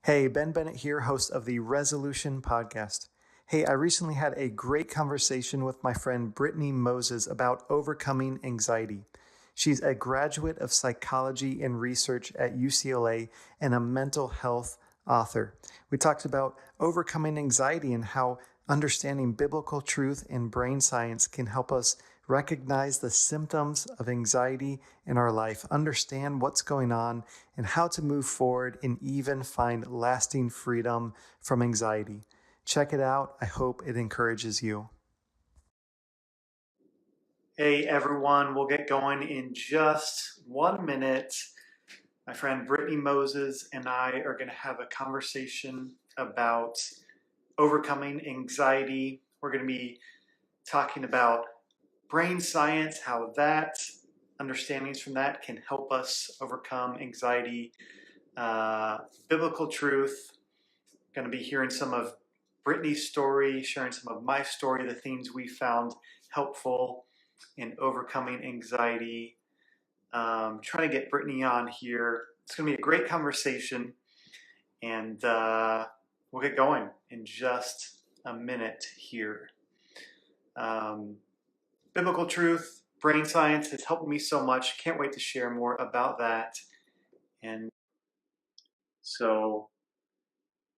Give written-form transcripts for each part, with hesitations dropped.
Hey, Ben Bennett here, host of the Resolution Podcast. Hey, I recently had a great conversation with my friend Brittney Moses about overcoming anxiety. She's a graduate of psychology and research at UCLA and a mental health author. We talked about overcoming anxiety and how understanding biblical truth and brain science can help us recognize the symptoms of anxiety in our life, understand what's going on, and how to move forward and even find lasting freedom from anxiety. Check it out. I hope it encourages you. Hey everyone, we'll get going in just 1 minute. My friend Brittney Moses and I are going to have a conversation about overcoming anxiety. We're going to be talking about brain science, how that understandings from that can help us overcome anxiety, biblical truth. Going to be hearing some of Brittney's story, sharing some of my story, the things we found helpful in overcoming anxiety. Trying to get Brittney on here. It's going to be a great conversation, and we'll get going in just a minute here. Biblical truth, brain science has helped me so much. Can't wait to share more about that. And so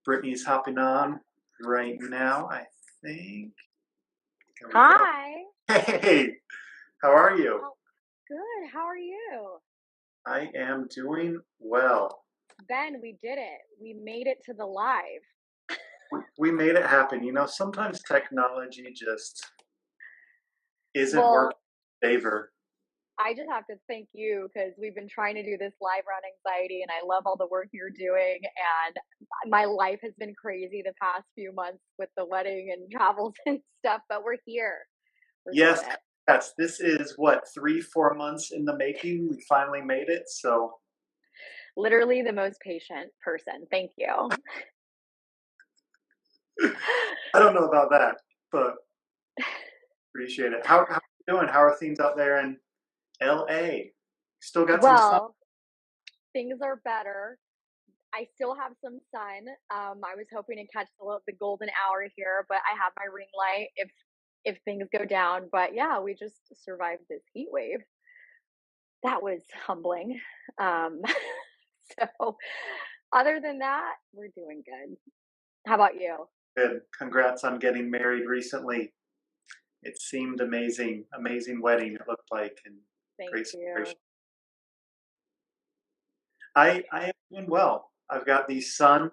Brittney's hopping on right now, I think. Hi. Hey, how are you? Oh, good. How are you? I am doing well. Ben, we did it. We made it to the live. We made it happen. You know, sometimes technology just isn't Well, working in favor. I just have to thank you because we've been trying to do this live around anxiety, and I love all the work you're doing. And my life has been crazy the past few months with the wedding and travels and stuff, but we're here. We're Yes, doing it. yes. This is what, 3-4 months in the making. We finally made it. So Literally the most patient person. Thank you. I don't know about that, but appreciate it. How are you doing? How are things out there in LA? Still got some sun? Well, things are better. I still have some sun. I was hoping to catch the golden hour here, but I have my ring light if things go down. But yeah, we just survived this heat wave. That was humbling. Um, so other than that, we're doing good. How about you? Good. Congrats on getting married recently. It seemed amazing. Amazing wedding it looked like, and Thank great you. celebration. I am doing well. I've got the sun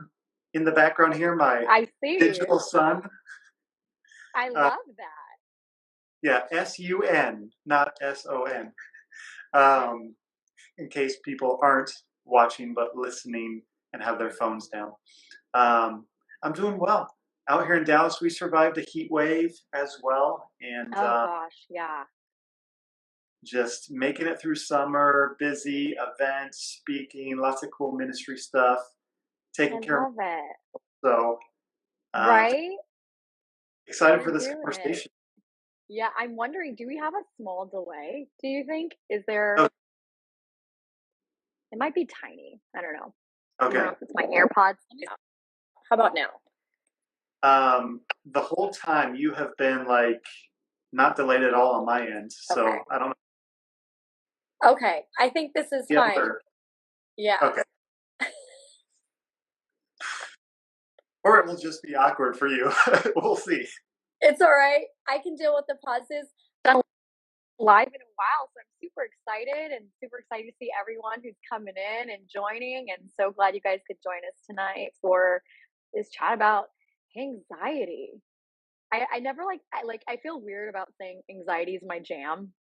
in the background here, my I see. digital sun. I Uh, love that. yeah, SUN, not SON. In case people aren't watching but listening and have their phones down. I'm doing well. Out here in Dallas, we survived a heat wave as well, and Oh gosh, yeah. just making it through summer, busy events, speaking, lots of cool ministry stuff, I taking care of love it. myself. Just Right? excited You're for this doing it. conversation. Yeah, I'm wondering, do we have a small delay? Do you think? Is there? Oh, It might be tiny. I don't know. I don't know okay. if it's my AirPods. How about now? The whole time you have been like not delayed at all on my end, so Okay. I don't know Okay. I think this is the fine. other. Yeah. Okay. Or it will just be awkward for you. We'll see. It's all right. I can deal with the pauses. Done live in a while, so I'm super excited and super excited to see everyone who's coming in and joining. And so glad you guys could join us tonight for this chat about anxiety. I never I feel weird about saying anxiety is my jam,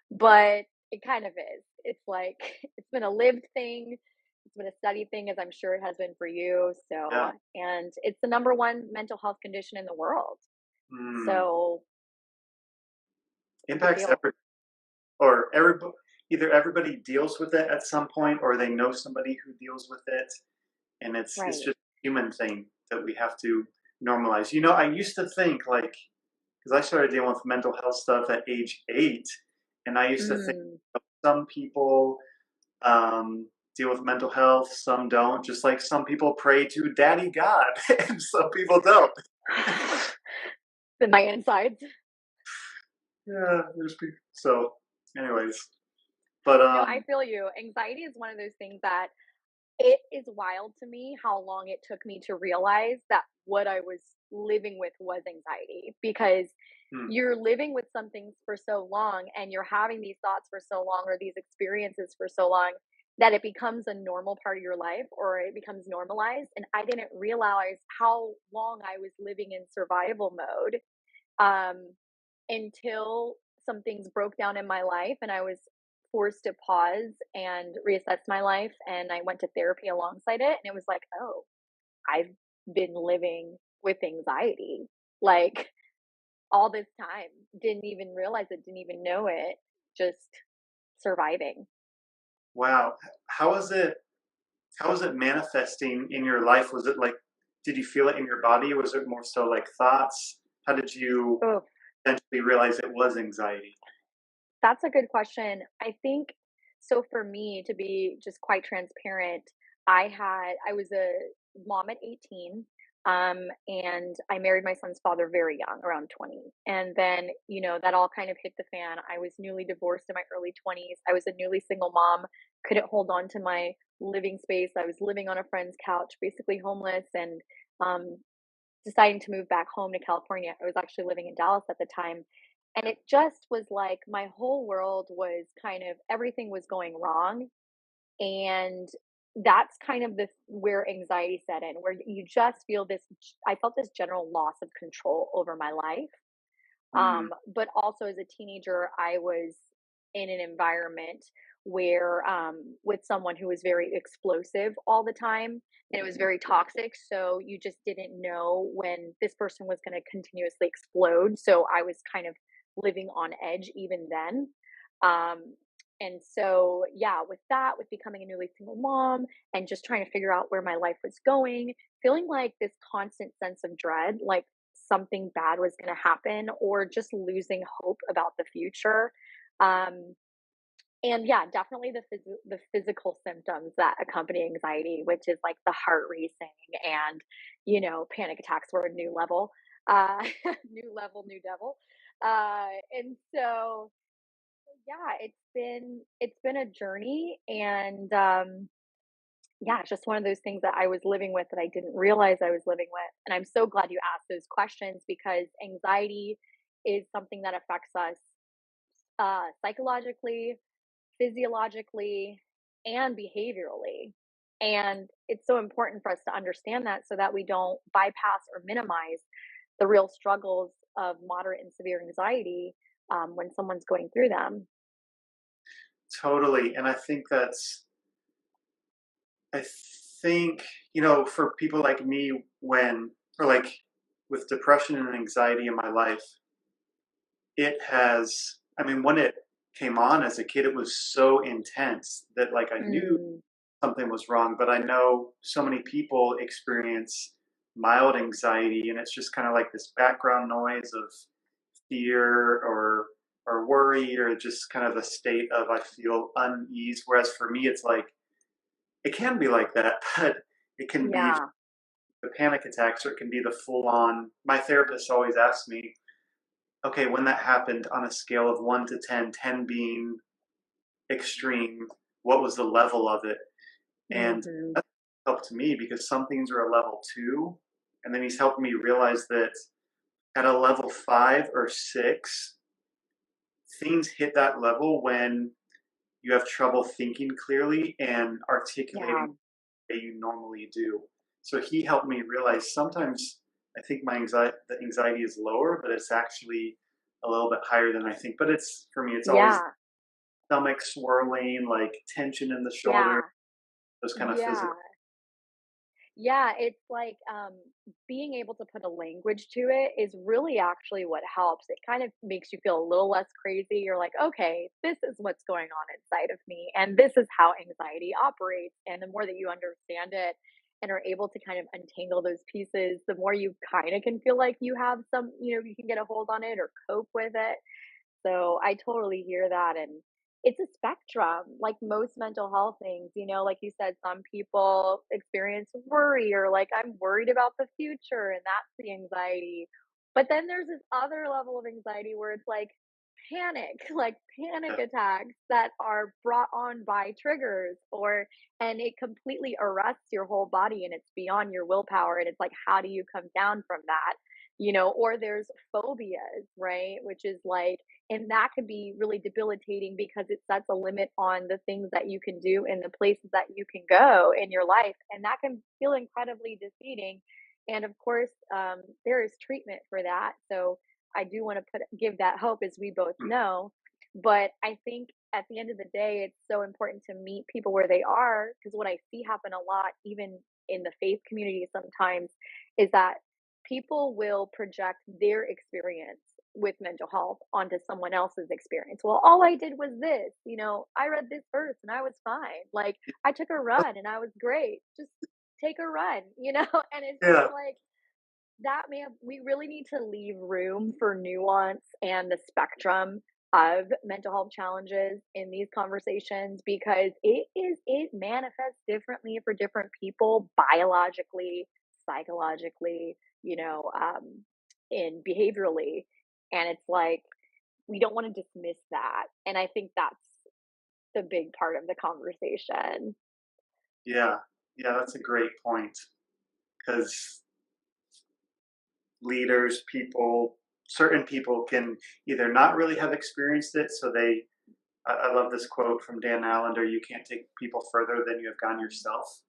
but it kind of is. It's like it's been a lived thing. It's been a studied thing, as I'm sure it has been for you. So, Yeah. and it's the number one mental health condition in the world. Mm. So, big Impacts deal. or everybody, either everybody deals with it at some point or they know somebody who deals with it, and it's Right. just a human thing that we have to normalize. You know, I used to think like, because I started dealing with mental health stuff at age 8, and I used to think Mm, some people, um, deal with mental health, some don't. Just like some people pray to Daddy God, and some people don't. In my insides. Yeah, there's people. So, anyways, but No, I feel you. Anxiety is one of those things that it is wild to me how long it took me to realize that what I was living with was anxiety, because hmm, you're living with something for so long and you're having these thoughts for so long or these experiences for so long that it becomes a normal part of your life or it becomes normalized. And I didn't realize how long I was living in survival mode, um, until some things broke down in my life and I was forced to pause and reassess my life. And I went to therapy alongside it. And it was like, oh, I've been living with anxiety like all this time. Didn't even realize it, didn't even know it, just surviving. wow. How is it? How is it manifesting in your life? Was it like, did you feel it in your body? Was it more so like thoughts? How did you Oh, eventually realize it was anxiety? that's a good question. I think so for me to be just quite transparent, I was a mom at 18, and I married my son's father very young, around 20. And then, that all kind of hit the fan. I was newly divorced in my early 20s. I was a newly single mom, couldn't hold on to my living space. I was living on a friend's couch, basically homeless, and um deciding to move back home to California. I was actually living in Dallas at the time. And it just was like my whole world was kind of everything was going wrong. And that's kind of where anxiety set in, where you just feel this. I felt this general loss of control over my life. Hmm. But also as a teenager, I was in an environment where with someone who was very explosive all the time and it was very toxic. So you just didn't know when this person was going to continuously explode. So I was kind of living on edge even then. Um, and so, yeah, with that, with becoming a newly single mom and just trying to figure out where my life was going, feeling like this constant sense of dread, like something bad was going to happen or just losing hope about the future. Um, and yeah, definitely the physical symptoms that accompany anxiety, which is like the heart racing and panic attacks were a new level, new level, new devil. And so yeah, it's been a journey, and yeah, it's just one of those things that I was living with that I didn't realize I was living with. And I'm so glad you asked those questions because anxiety is something that affects us psychologically, physiologically, and behaviorally. And it's so important for us to understand that so that we don't bypass or minimize the real struggles of moderate and severe anxiety when someone's going through them. Totally. And I think, for people like me, or like with depression and anxiety in my life, I mean, when it came on as a kid, it was so intense that like I knew Mm, something was wrong, but I know so many people experience mild anxiety and it's just kind of like this background noise of fear or worry or just kind of a state of I feel unease. Whereas for me, it's like it can be like that, but it can be yeah. the panic attacks or it can be the full on. My therapist always asks me, okay, when that happened on a scale of 1 to 10, 10 being extreme, what was the level of it? And Hmm. that helped me because some things are a level 2, and then he's helped me realize that at a level 5 or 6, things hit that level when you have trouble thinking clearly and articulating Yeah. the way you normally do. So he helped me realize sometimes I think the anxiety is lower, but it's actually a little bit higher than I think. But it's for me, it's always Yeah. stomach swirling, like tension in the shoulder, Yeah. those kind of Yeah. physical. Yeah, it's like, being able to put a language to it is really actually what helps. It kind of makes you feel a little less crazy. You're like, "Okay, this is what's going on inside of me, and this is how anxiety operates." And the more that you understand it and are able to kind of untangle those pieces, the more you kinda can feel like you have you can get a hold on it or cope with it. So I totally hear that, and it's a spectrum, like most mental health things, like you said, some people experience worry or like I'm worried about the future and that's the anxiety. But then there's this other level of anxiety where it's like panic, like panic Yeah. attacks that are brought on by triggers or and it completely arrests your whole body and it's beyond your willpower and it's like how do you come down from that? Or there's phobias, right? Which is like and that could be really debilitating because it sets a limit on the things that you can do and the places that you can go in your life. And that can feel incredibly defeating. And of course, there is treatment for that. So I do want to give that hope, as we both Mm. know. But I think at the end of the day, it's so important to meet people where they are because what I see happen a lot, even in the faith community sometimes, is that people will project their experience with mental health onto someone else's experience. Well, all I did was this, I read this verse and I was fine. Like I took a run and I was great. Just take a run, and it's just Yeah. like that man, we really need to leave room for nuance and the spectrum of mental health challenges in these conversations because it manifests differently for different people biologically, psychologically, and behaviorally. And it's like we don't want to dismiss that. And I think that's the big part of the conversation. Yeah. Yeah, that's a great point because leaders, people, certain people can either not really have experienced it, so I love this quote from Dan Allender, you can't take people further than you have gone yourself.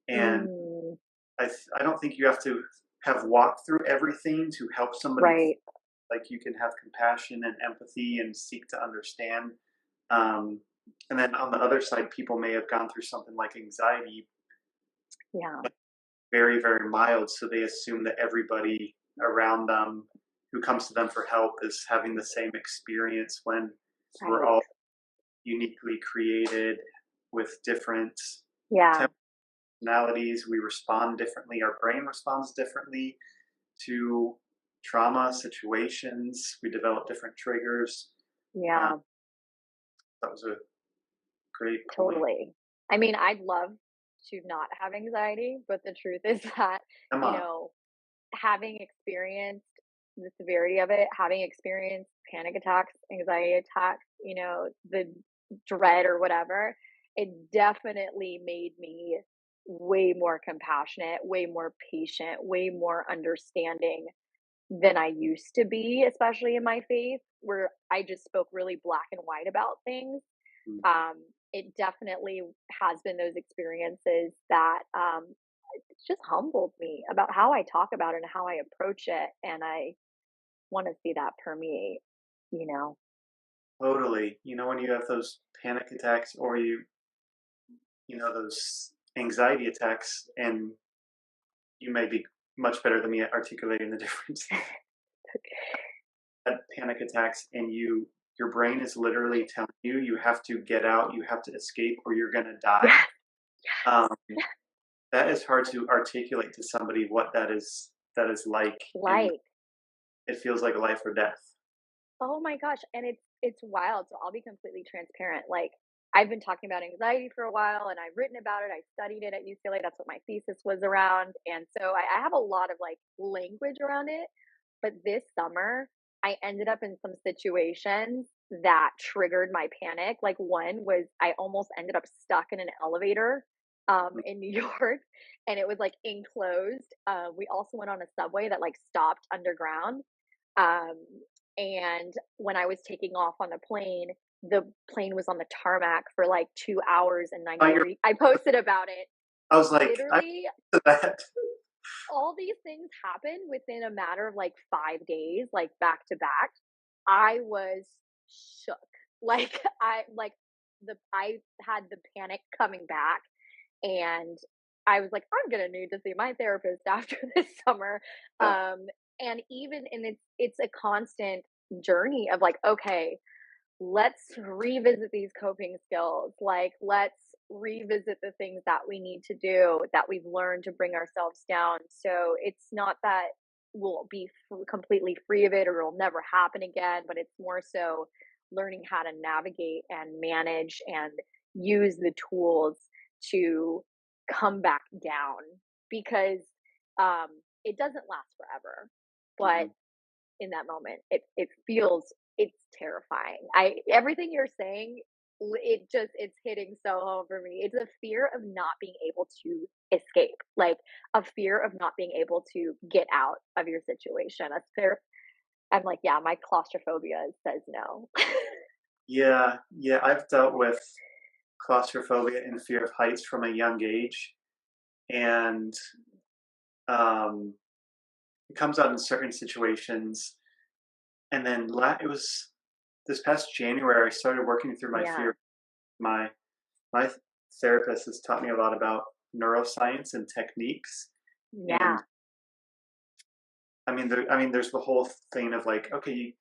And Mm, I don't think you have to have walked through everything to help somebody. right. Like you can have compassion and empathy and seek to understand. Um, and then on the other side, people may have gone through something like anxiety, Yeah. very, very mild, so they assume that everybody around them who comes to them for help is having the same experience when we're Right. all uniquely created with different Yeah. personalities. We respond differently. Our brain responds differently to trauma situations. We develop different triggers. Uh, Yeah. that was a great point. Totally. I mean, I'd love to not have anxiety, but the truth is that, you Emma, know, having experienced the severity of it, having experienced panic attacks, anxiety attacks, the dread or whatever, it definitely made me way more compassionate, way more patient, way more understanding than I used to be, especially in my faith, where I just spoke really black and white about things. mm, um, it definitely has been those experiences that it's just humbled me about how I talk about it and how I approach it. And I want to see that permeate, you know? totally. When you have those panic attacks or those anxiety attacks, and you may be much better than me at articulating the difference. Had panic attacks, and your brain is literally telling you have to get out, you have to escape, or you're gonna die. Yes, Um, yes. that is hard to articulate to somebody what that is like, and Like, it feels like a life or death. oh my gosh, and it's wild. So I'll be completely transparent. Like I've been talking about anxiety for a while and I've written about it. I studied it at UCLA. That's what my thesis was around. And so I have a lot of like language around it. But this summer, I ended up in some situations that triggered my panic. Like one was I almost ended up stuck in an elevator in New York and it was like enclosed. We also went on a subway that like stopped underground. Um, and when I was taking off on the plane was on the tarmac for like 2 hours and Oh, 93. I posted about it. I was like, I Literally, did that. all these things happened within a matter of like 5 days, like back to back. I was shook. Like I had the panic coming back and I was like, I'm gonna need to see my therapist after this summer. Yeah, And even and it's a constant journey of like, okay, let's revisit these coping skills. Like, let's revisit the things that we need to do that we've learned to bring ourselves down. So it's not that we'll be completely free of it or it'll never happen again, but it's more so learning how to navigate and manage and use the tools to come back down because um, it doesn't last forever. But Mhm. in that moment, it feels it's terrifying. I everything you're saying, it's hitting so home for me. It's a fear of not being able to escape, like a fear of not being able to get out of your situation. A fear. I'm like, yeah, my claustrophobia says no. Yeah, yeah, I've dealt with claustrophobia and fear of heights from a young age, and um, it comes out in certain situations. And then it was this past January, I started working through my Yeah, fear. My my therapist has taught me a lot about neuroscience and techniques, and yeah, there's the whole thing of like, okay,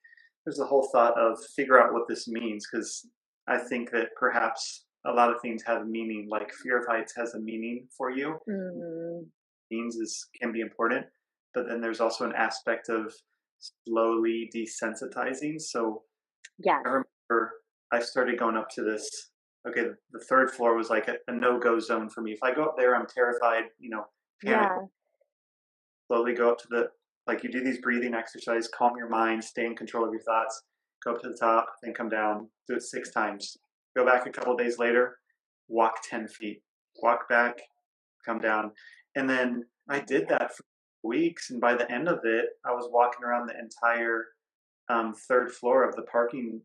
there's the whole thought of figure out what this means, because I think that perhaps a lot of things have meaning. Like fear of heights has a meaning for you. mm, Means is can be important, but then there's also an aspect of slowly desensitizing. So yes, I remember I started going up to this. Okay, the third floor was like a no-go zone for me. If I go up there, I'm terrified, panic. yeah, Slowly go up to like you do these breathing exercises, calm your mind, stay in control of your thoughts, go up to the top, then come down, do it 6 times. Go back a couple days later, walk 10 feet, walk back, come down. And then I did that for weeks. And by the end of it, I was walking around the entire third floor of the parking,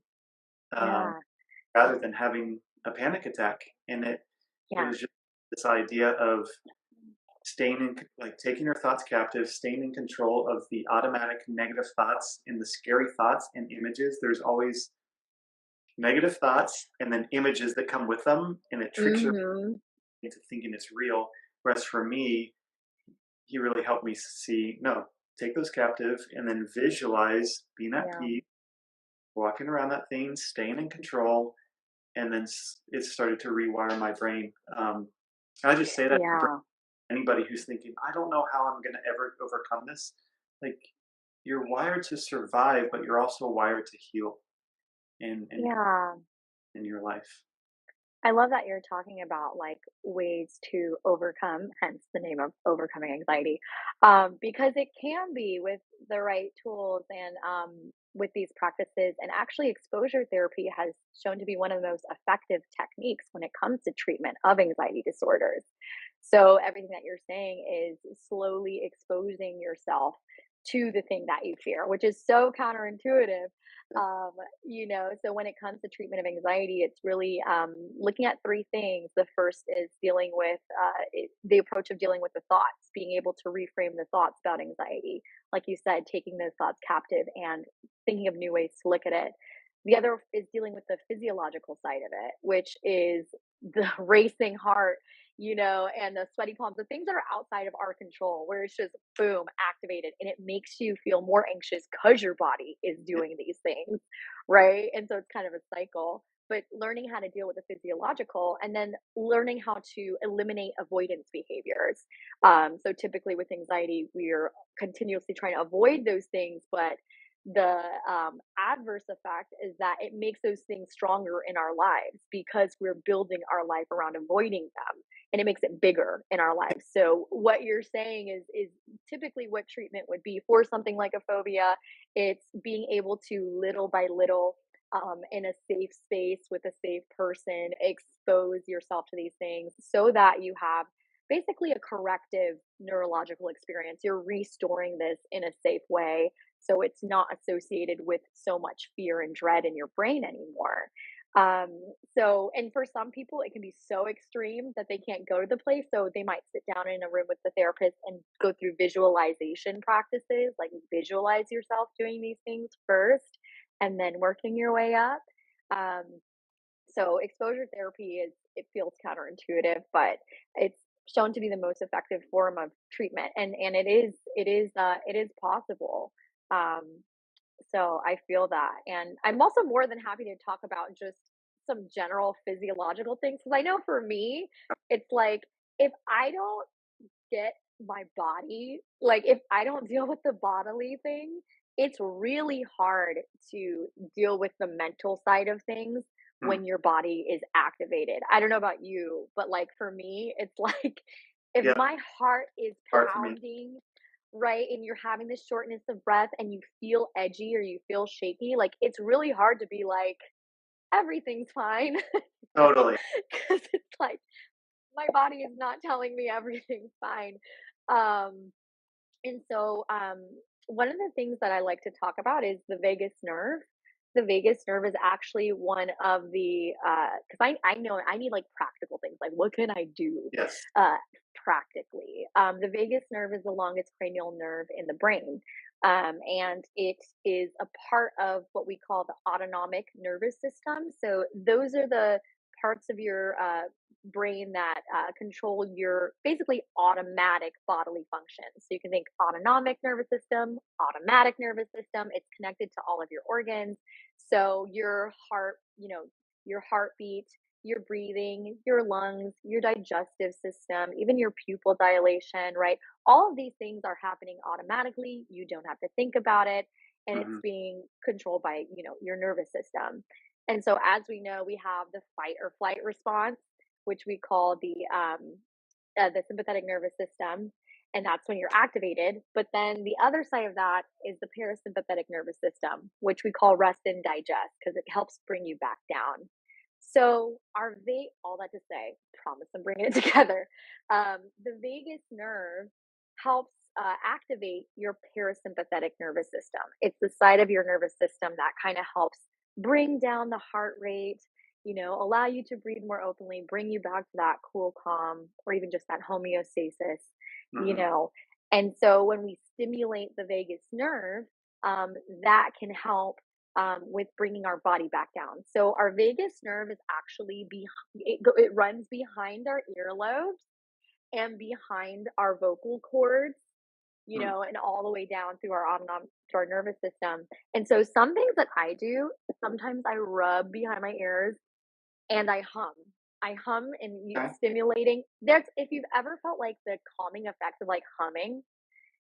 um, yeah, rather than having a panic attack. And it yeah, was just this idea of staying in, like taking your thoughts captive, staying in control of the automatic negative thoughts and the scary thoughts and images. There's always negative thoughts and then images that come with them, and it tricks your hmm, brain into thinking it's real. Whereas for me, he really helped me see, no, take those captive and then visualize being at yeah, peace, walking around that thing, staying in control, and then it started to rewire my brain. I just say that for yeah, anybody who's thinking, I don't know how I'm going to ever overcome this. Like, you're wired to survive, but you're also wired to heal in yeah. in your life. I love that you're talking about like ways to overcome, hence the name of overcoming anxiety, because it can be with the right tools and with these practices. And actually, exposure therapy has shown to be one of the most effective techniques when it comes to treatment of anxiety disorders. So, everything that you're saying is slowly exposing yourself to the thing that you fear, which is so counterintuitive. Yeah. So when it comes to treatment of anxiety, it's really looking at three things. The first is dealing with the approach of dealing with the thoughts, being able to reframe the thoughts about anxiety. Like you said, taking those thoughts captive and thinking of new ways to look at it. The other is dealing with the physiological side of it, which is the racing heart, and the sweaty palms, the things that are outside of our control, where it's just boom, activated, and it makes you feel more anxious because your body is Yeah. doing these things, right? And so it's kind of a cycle. But learning how to deal with the physiological and then learning how to eliminate avoidance behaviors. So typically with anxiety, we're continuously trying to avoid those things, but the adverse effect is that it makes those things stronger in our lives because we're building our life around avoiding them, and it makes it bigger in our lives. So what you're saying is typically what treatment would be for something like a phobia. It's being able to little by little, in a safe space with a safe person, expose yourself to these things so that you have basically a corrective neurological experience. You're restoring this in a safe way so it's not associated with so much fear and dread in your brain anymore. And for some people, it can be so extreme that they can't go to the place. So they might sit down in a room with the therapist and go through visualization practices, like visualize yourself doing these things first and then working your way up. Um, so exposure therapy it feels counterintuitive, but it's shown to be the most effective form of treatment, and it is possible. Um, so I feel that. And I'm also more than happy to talk about just some general physiological things because I know for me, it's like if I don't get my body, like if I don't deal with the bodily thing, it's really hard to deal with the mental side of things Hmm. when your body is activated. I don't know about you, but like for me, it's like if Yep. my heart is Hard for me. pounding, right, and you're having this shortness of breath and you feel edgy or you feel shaky, like it's really hard to be like, everything's fine, Totally. because it's like my body is not telling me everything's fine. Um, and so, one of the things that I like to talk about is the vagus nerve. The vagus nerve is actually one of the, because I know I need like practical things, like what can I do Yes. uh, practically? The vagus nerve is the longest cranial nerve in the brain. And it is a part of what we call the autonomic nervous system. So, those are the parts of your brain that control your basically automatic bodily functions. So you can think autonomic nervous system, automatic nervous system. It's connected to all of your organs. So your heart, your heartbeat, your breathing, your lungs, your digestive system, even your pupil dilation, right? All of these things are happening automatically. You don't have to think about it. And it's Hmm. being controlled by, your nervous system. And so, as we know, we have the fight or flight response, which we call the sympathetic nervous system, and that's when you're activated. But then the other side of that is the parasympathetic nervous system, which we call rest and digest because it helps bring you back down. So all that to say, promise I'm bringing it together. The vagus nerve helps activate your parasympathetic nervous system. It's the side of your nervous system that kind of helps bring down the heart rate, allow you to breathe more openly, bring you back to that cool, calm, or even just that homeostasis, you Hmm. know. And so when we stimulate the vagus nerve, that can help with bringing our body back down. So our vagus nerve is actually it runs behind our earlobes and behind our vocal cords, Hmm. and all the way down through our autonomic to our nervous system. And so some things that I do, sometimes I rub behind my ears and I hum. I hum and Okay. stimulating. There's if you've ever felt like the calming effects of like humming,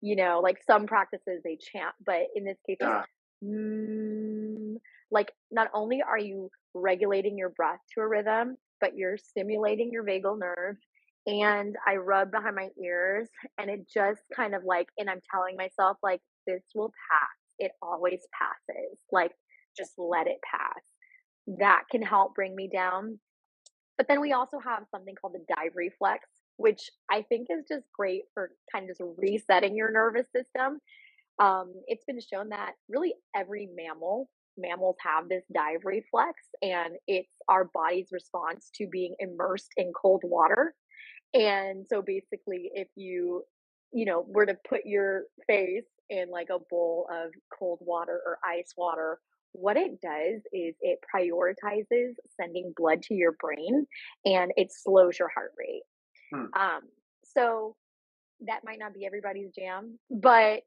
like some practices they chant, but in this case it's Yeah. mm, like not only are you regulating your breath to a rhythm, but you're stimulating your vagal nerve. And I rub behind my ears and it just kind of like, and I'm telling myself, like, this will pass. It always passes. Like, just let it pass. That can help bring me down. But then we also have something called the dive reflex, which I think is just great for kind of just resetting your nervous system. It's been shown that really every mammals have this dive reflex, and it's our body's response to being immersed in cold water. And so basically, if you were to put your face in like a bowl of cold water or ice water, what it does is it prioritizes sending blood to your brain and it slows your heart rate. Hmm. So that might not be everybody's jam, but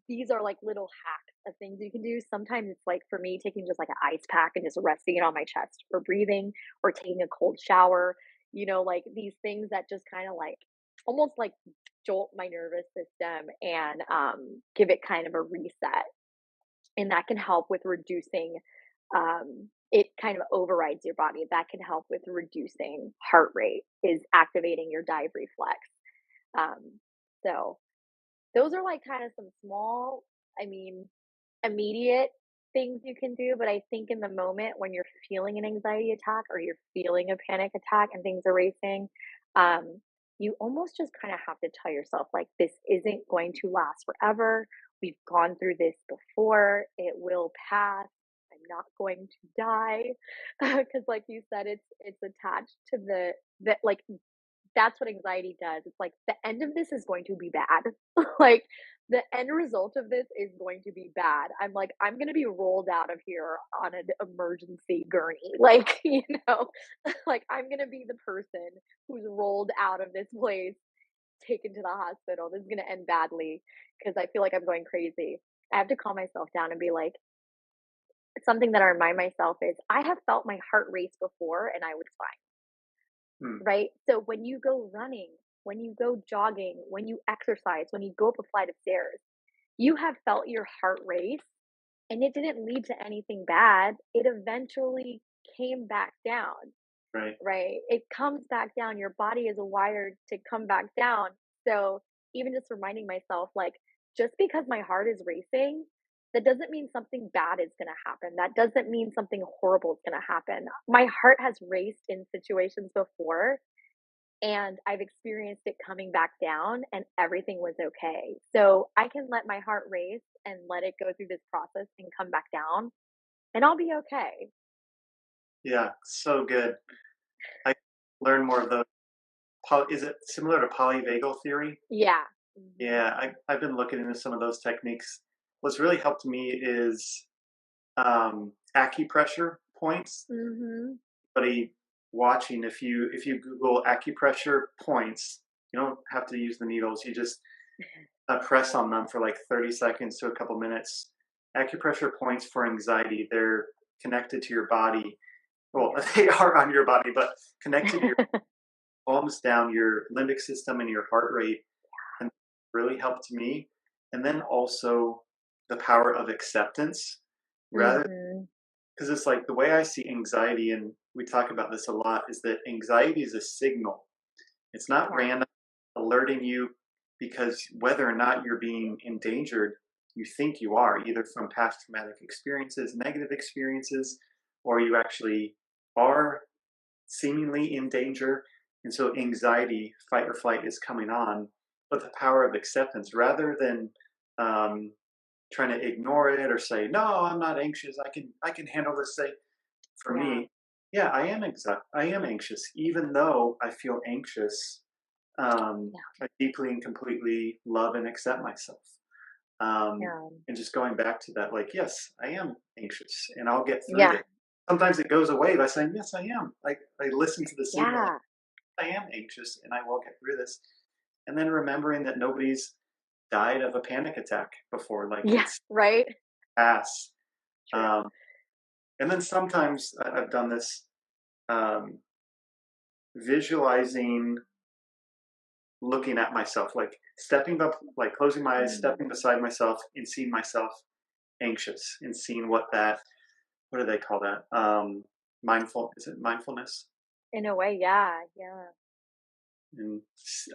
these are like little hacks of things you can do. Sometimes it's like for me, taking just like an ice pack and just resting it on my chest for breathing, or taking a cold shower. Like these things that just kind of like almost like jolt my nervous system and give it kind of a reset, and that can help with reducing. It kind of overrides your body. That can help with reducing heart rate. Is activating your dive reflex. Um, so those are like kind of some small, I mean, immediate things you can do. But I think in the moment when you're feeling an anxiety attack or you're feeling a panic attack and things are racing, um, you almost just kind of have to tell yourself, like, this isn't going to last forever. We've gone through this before. It will pass. I'm not going to die because, like you said, it's attached to the like that's what anxiety does. It's like the end of this is going to be bad. Like the end result of this is going to be bad. I'm like, I'm going to be rolled out of here on an emergency gurney. Like, like I'm going to be the person who's rolled out of this place, taken to the hospital. This is going to end badly because I feel like I'm going crazy. I have to calm myself down and be like, something that I remind myself is I have felt my heart race before and I was fine, Hmm. right? So when you go running, when you go jogging, when you exercise, when you go up a flight of stairs, you have felt your heart race and it didn't lead to anything bad. It eventually came back down, Right. right? It comes back down. Your body is wired to come back down. So even just reminding myself, like, just because my heart is racing, that doesn't mean something bad is going to happen. That doesn't mean something horrible is going to happen. My heart has raced in situations before, and I've experienced it coming back down, and everything was okay. So I can let my heart race and let it go through this process and come back down, and I'll be okay. Yeah, so good. I learn more of those. Is it similar to polyvagal theory? Yeah. Hmm. Yeah, I've been looking into some of those techniques. What's really helped me is acupressure points. Hmm. Buddy, watching, if you Google acupressure points, you don't have to use the needles. You just press on them for like 30 seconds to a couple minutes. Acupressure points for anxiety. They're connected to your body. Well, Yeah. they are on your body, but connected to your calms down your limbic system and your heart rate, and really helped me. And then also the power of acceptance, rather, Mhm. because it's like the way I see anxiety, and we talk about this a lot, is that anxiety is a signal. It's not Yeah. random alerting you, because whether or not you're being endangered, you think you are, either from past traumatic experiences, negative experiences, or you actually are seemingly in danger. And so anxiety, fight or flight is coming on. But the power of acceptance, rather than um, trying to ignore it or say, no, I'm not anxious. I can handle this. Say, for Yeah. me, yeah, I am anxious, even though I feel anxious. Yeah. I deeply and completely love and accept myself. Um, Yeah. and just going back to that, like, yes, I am anxious, and I'll get through Yeah. this. Sometimes it goes away by saying, yes, I am. I listen to the signal. Yeah. I am anxious, and I will get through this. And then remembering that nobody's died of a panic attack before, like Yeah. it's Right? past. True. Um, and then sometimes I've done this, um, visualizing, looking at myself, like stepping up, like closing my eyes, Mm. stepping beside myself, and seeing myself anxious, and seeing what do they call that? Mindful, is it mindfulness? In a way, yeah. Yeah. And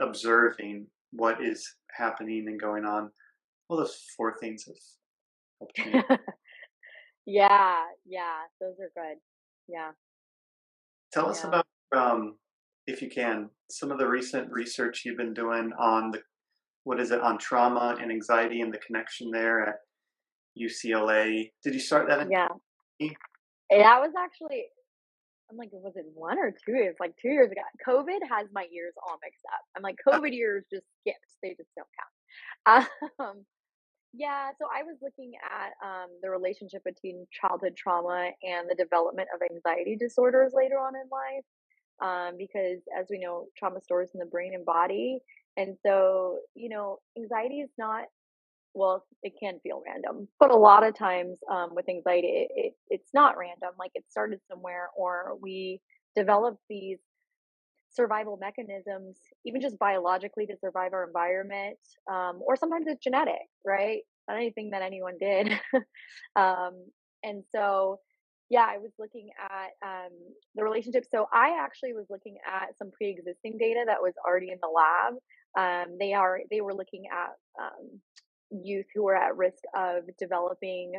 observing what is happening and going on. Well, those four things have helped me. Yeah. Yeah. Those are good. Yeah. Tell us Yeah. about, um, if you can, some of the recent research you've been doing on what is it, on trauma and anxiety and the connection there at UCLA. Did you start that in Yeah. 20? And that was actually, I'm like, was it 1 or 2? It's like 2 years ago. COVID has my years all mixed up. I'm like, COVID years just skipped. They just don't count. Yeah, so I was looking at the relationship between childhood trauma and the development of anxiety disorders later on in life. Because as we know, trauma stores in the brain and body. And so, anxiety is not, well, it can feel random, but a lot of times with anxiety, it's not random. Like it started somewhere, or we develop these survival mechanisms, even just biologically to survive our environment, or sometimes it's genetic, right? Not anything that anyone did. um, and so, yeah, I was looking at the relationship. So I actually was looking at some pre-existing data that was already in the lab. They were looking at youth who were at risk of developing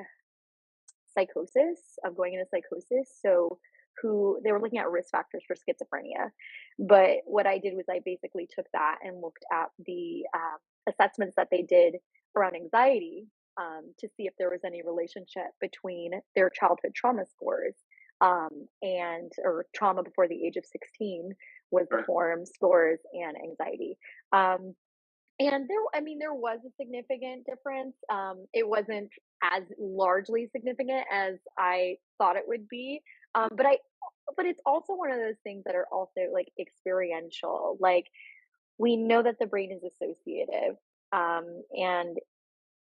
psychosis, of going into psychosis. So who they were looking at risk factors for schizophrenia. But what I did was I basically took that and looked at the assessments that they did around anxiety, to see if there was any relationship between their childhood trauma scores, and or trauma before the age of 16 was the Right. form scores and anxiety. And I mean, there was a significant difference. It wasn't as largely significant as I thought it would be. But it's also one of those things that are also like experiential. Like we know that the brain is associative, um, and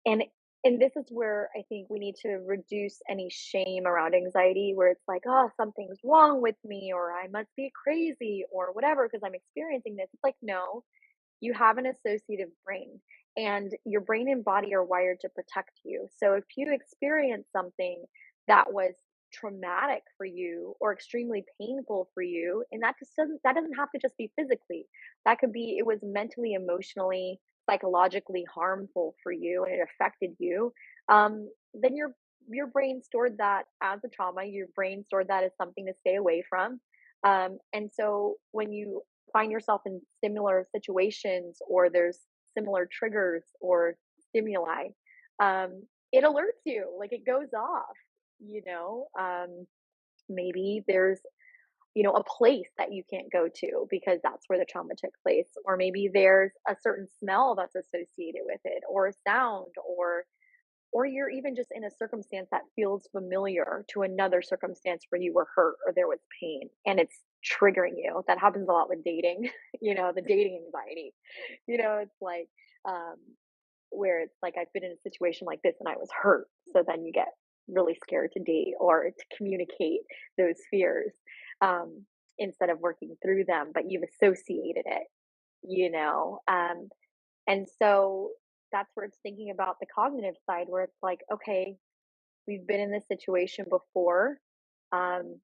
and and this is where I think we need to reduce any shame around anxiety, where it's like, oh, something's wrong with me, or I must be crazy, or whatever, because I'm experiencing this. It's like, no, you have an associative brain. and your brain and body are wired to protect you. So if you experience something that was traumatic for you or extremely painful for you, and that doesn't have to just be physically. That could be it was mentally, emotionally, psychologically harmful for you and it affected you. Then your brain stored that as a trauma. Your brain stored that as something to stay away from. And so when you find yourself in similar situations or there's similar triggers or stimuli, it alerts you, like it goes off, you know. Maybe there's, a place that you can't go to because that's where the trauma took place. Or maybe there's a certain smell that's associated with it, or a sound, or you're even just in a circumstance that feels familiar to another circumstance where you were hurt or there was pain and it's triggering you. That happens a lot with dating, the dating anxiety. It's like, um, where it's like I've been in a situation like this and I was hurt. So then you get really scared to date or to communicate those fears, instead of working through them, but you've associated it, you know? And so that's where it's thinking about the cognitive side where it's like, okay, we've been in this situation before. Um,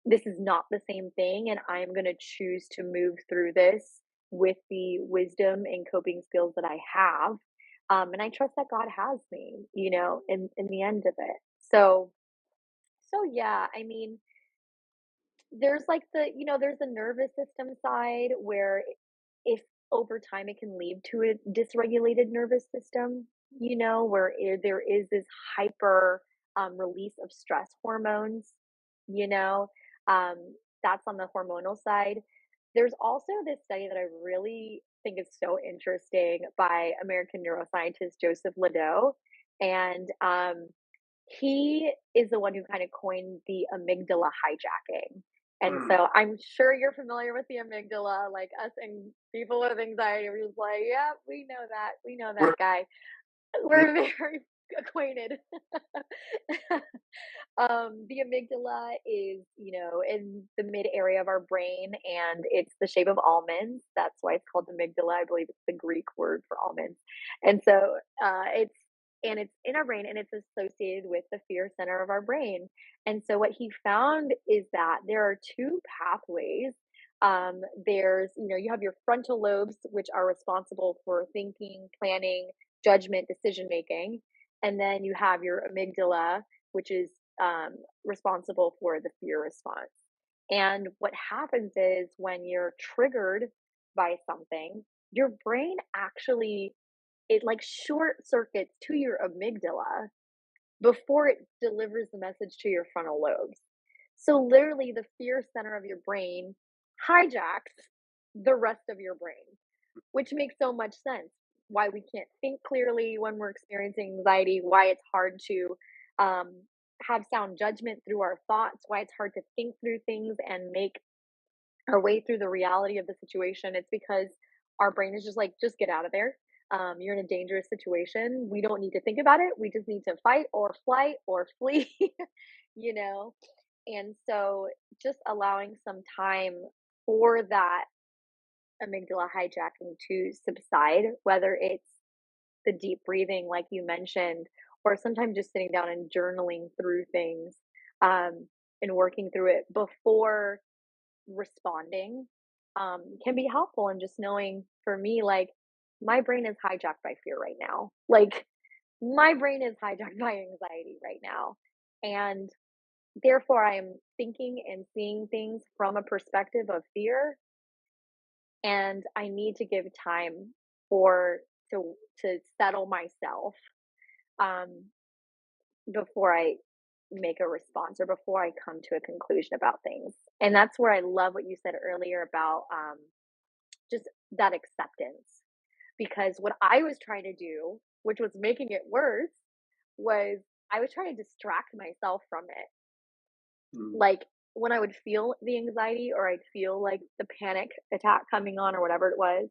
this is not the same thing, and I'm going to choose to move through this with the wisdom and coping skills that I have. And I trust that God has me, in the end of it. So yeah, I mean, there's like there's the nervous system side where if over time it can lead to a dysregulated nervous system, where there is this hyper release of stress hormones, you know, um, that's on the hormonal side. There's also this study that I really think is so interesting by American neuroscientist Joseph Ledoux. And he is the one who kind of coined the amygdala hijacking. And Mm. so I'm sure you're familiar with the amygdala, like us and people with anxiety. We're just like, yeah, we know that. We know that We're, guy. yeah. We're very acquainted. The amygdala is, in the mid area of our brain and it's the shape of almonds. That's why it's called amygdala. I believe it's the Greek word for almonds. And so it's in our brain and it's associated with the fear center of our brain. And so what he found is that there are two pathways. There's, you have your frontal lobes, which are responsible for thinking, planning, judgment, decision making. And then you have your amygdala, which is responsible for the fear response. And what happens is when you're triggered by something, your brain actually it like short circuits to your amygdala before it delivers the message to your frontal lobes. So literally the fear center of your brain hijacks the rest of your brain, which makes so much sense. Why we can't think clearly when we're experiencing anxiety, why it's hard to um, have sound judgment through our thoughts, why it's hard to think through things and make our way through the reality of the situation. It's because our brain is just like, just get out of there. You're in a dangerous situation. We don't need to think about it. We just need to fight or flight or flee, you know? And so just allowing some time for that amygdala hijacking to subside, whether it's the deep breathing, like you mentioned, or sometimes just sitting down and journaling through things, and working through it before responding, can be helpful. And just knowing for me, like, my brain is hijacked by fear right now. Like, my brain is hijacked by anxiety right now. And therefore, I am thinking and seeing things from a perspective of fear and I need to give time for to settle myself um, before I make a response or before I come to a conclusion about things. And that's where I love what you said earlier about just that acceptance. Because what I was trying to do, which was making it worse, was I was trying to distract myself from it. Mm. Like when I would feel the anxiety or I'd feel like the panic attack coming on or whatever it was,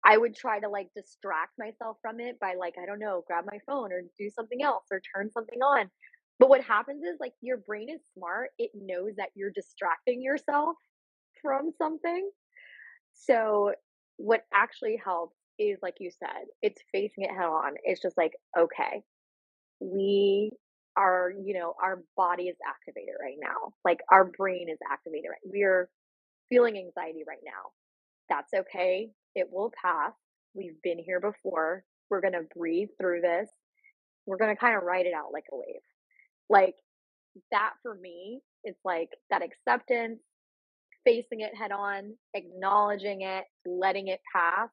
I would try to like distract myself from it by like, I don't know, grab my phone or do something else or turn something on. But what happens is like your brain is smart. It knows that you're distracting yourself from something. So what actually helps is, like you said, it's facing it head on. It's just like, okay, we are, our body is activated right now. Like our brain is activated right. We're feeling anxiety right now. That's okay. It will pass. We've been here before. We're going to breathe through this. We're going to kind of ride it out like a wave. Like that for me, it's like that acceptance, facing it head on, acknowledging it, letting it pass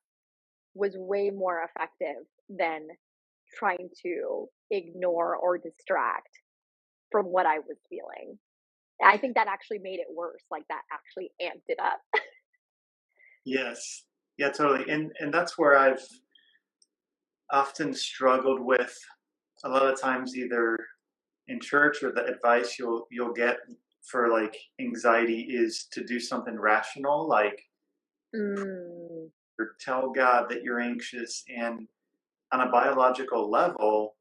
was way more effective than trying to ignore or distract from what I was feeling. I think that actually made it worse. Like that actually amped it up. Yes. Yeah, totally. And that's where I've often struggled with a lot of times either in church or the advice you'll get for like anxiety is to do something rational, like Mm, or tell God that you're anxious. And on a biological level,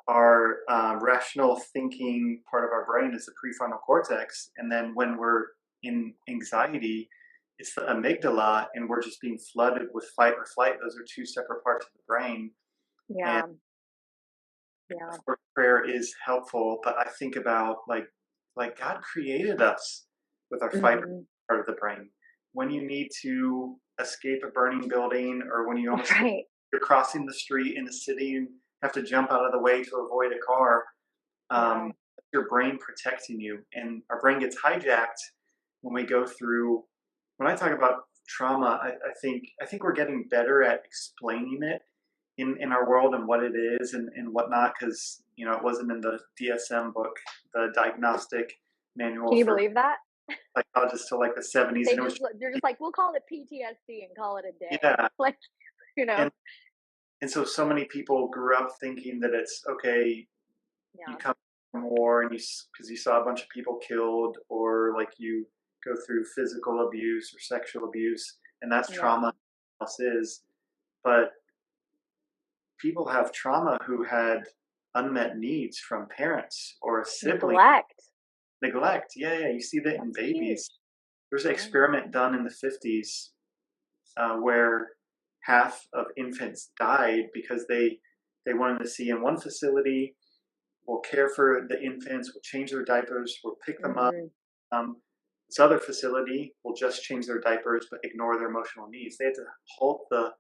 our rational thinking part of our brain is the prefrontal cortex. And then when we're in anxiety, it's the amygdala, and we're just being flooded with fight or flight. Those are two separate parts of the brain. And yeah, yeah. of course, prayer is helpful, but I think about like God created us with our fight Hmm. part of the brain. When you need to escape a burning building, or when you almost Right. you're crossing the street in a city and have to jump out of the way to avoid a car, Yeah. um, your brain protecting you. And our brain gets hijacked when we go through. When I talk about trauma, I think we're getting better at explaining it in our world and what it is and whatnot, because it wasn't in the DSM book, the diagnostic manual Can you for believe that? psychologists till like the 70s, They and it just was they're just like, we'll call it PTSD and call it a day. yeah. Like, you know. and and so many people grew up thinking that it's okay. You Yeah. come from war and because you saw a bunch of people killed, or like you go through physical abuse or sexual abuse, and that's Yeah. trauma. Else is, but people have trauma who had unmet needs from parents or a sibling. Neglect. Neglect, yeah, yeah, you see that in That's huge. babies. There's an Yeah. experiment done in the 50s where half of infants died because they wanted to see in one facility, we'll care for the infants, we'll change their diapers, we'll pick them up. Hmm. Um, this other facility will just change their diapers but ignore their emotional needs. They had to halt the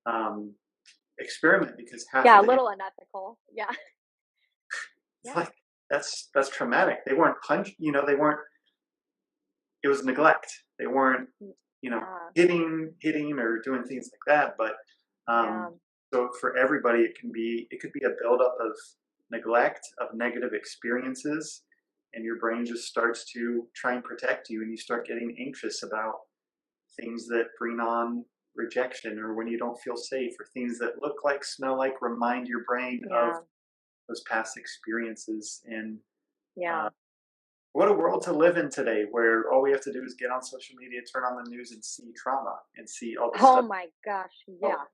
um, experiment because half Yeah, of a the little unethical. Yeah. it's Yeah. like that's traumatic. They weren't punched, they weren't. It was neglect. They weren't, Yeah. hitting or doing things like that. But Yeah. so for everybody, it could be a buildup of neglect, of negative experiences, and your brain just starts to try and protect you, and you start getting anxious about things that bring on rejection, or when you don't feel safe, or things that look like, smell like, remind your brain of Yeah. those past experiences. And uh, Yeah. what a world to live in today, where all we have to do is get on social media, turn on the news, and see trauma and see all the Oh stuff. my gosh. Oh, Yeah.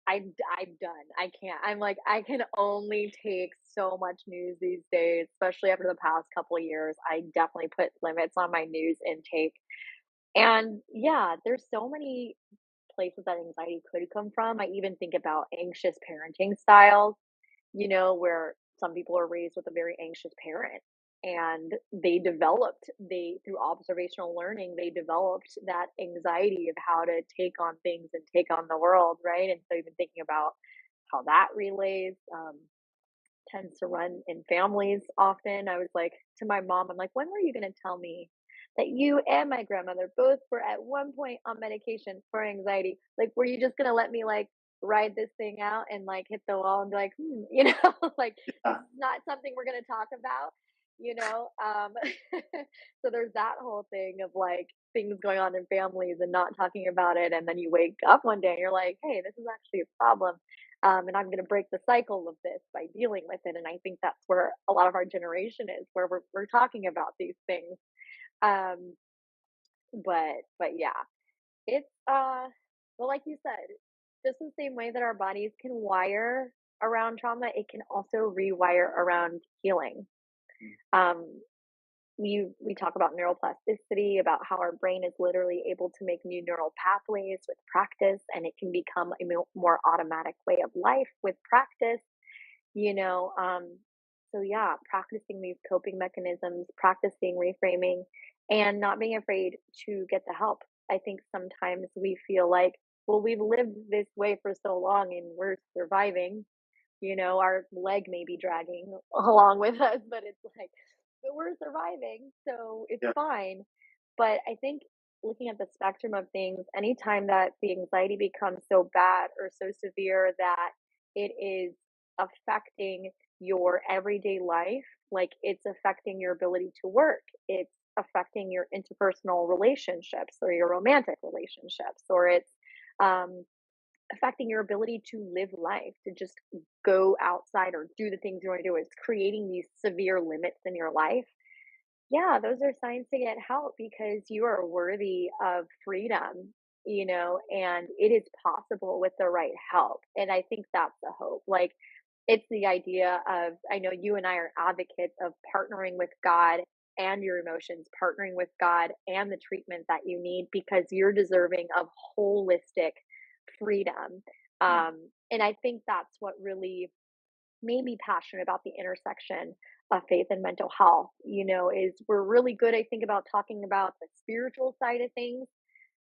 I'm done. I can't. I'm like, I can only take so much news these days, especially after the past couple of years. I definitely put limits on my news intake. And yeah, there's so many places that anxiety could come from. I even think about anxious parenting styles, where some people are raised with a very anxious parent, and they through observational learning, they developed that anxiety of how to take on things and take on the world, right? And so even thinking about how that relays, tends to run in families often. I was like to my mom, I'm like, when were you going to tell me that you and my grandmother both were at one point on medication for anxiety? Like, were you just going to let me like ride this thing out and like hit the wall and be like, like this yeah, is not something we're going to talk about, you know? So there's that whole thing of like things going on in families and not talking about it. And then you wake up one day and you're like, hey, this is actually a problem, and I'm going to break the cycle of this by dealing with it. And I think that's where a lot of our generation is, where we're talking about these things. Um, but yeah, it's well, like you said, just the same way that our bodies can wire around trauma, it can also rewire around healing. Um, we talk about neuroplasticity, about how our brain is literally able to make new neural pathways with practice, and it can become a more automatic way of life with practice, you know. So yeah, practicing these coping mechanisms, practicing reframing, and not being afraid to get the help. I think sometimes we feel like, well, we've lived this way for so long and we're surviving. Our leg may be dragging along with us, but it's like, but we're surviving, so it's Yeah. fine. But I think looking at the spectrum of things, anytime that the anxiety becomes so bad or so severe that it is affecting your everyday life, like it's affecting your ability to work, it's affecting your interpersonal relationships or your romantic relationships, or it's um, affecting your ability to live life, to just go outside or do the things you want to do. It's creating these severe limits in your life. Yeah, those are signs to get help because you are worthy of freedom, and it is possible with the right help. And I think that's the hope. Like, it's the idea of, I know you and I are advocates of partnering with God and your emotions, partnering with God and the treatment that you need because you're deserving of holistic freedom. Mm. And I think that's what really made me passionate about the intersection of faith and mental health, is we're really good, I think, about talking about the spiritual side of things.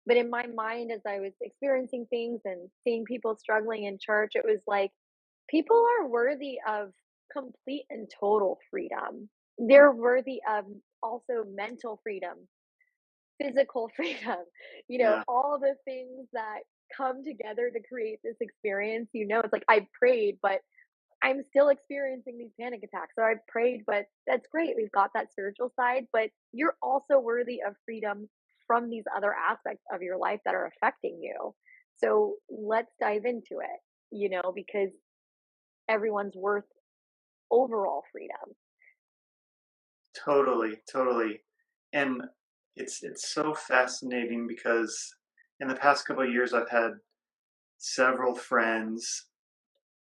But in my mind, as I was experiencing things and seeing people struggling in church, it was like people are worthy of complete and total freedom. Mm. They're worthy of also mental freedom, physical freedom, Yeah. all the things that come together to create this experience. It's like I prayed, but I'm still experiencing these panic attacks. So I've prayed, but that's great. We've got that spiritual side, but you're also worthy of freedom from these other aspects of your life that are affecting you. So let's dive into it, because everyone's worth overall freedom. Totally, totally. And it's so fascinating because in the past couple of years I've had several friends,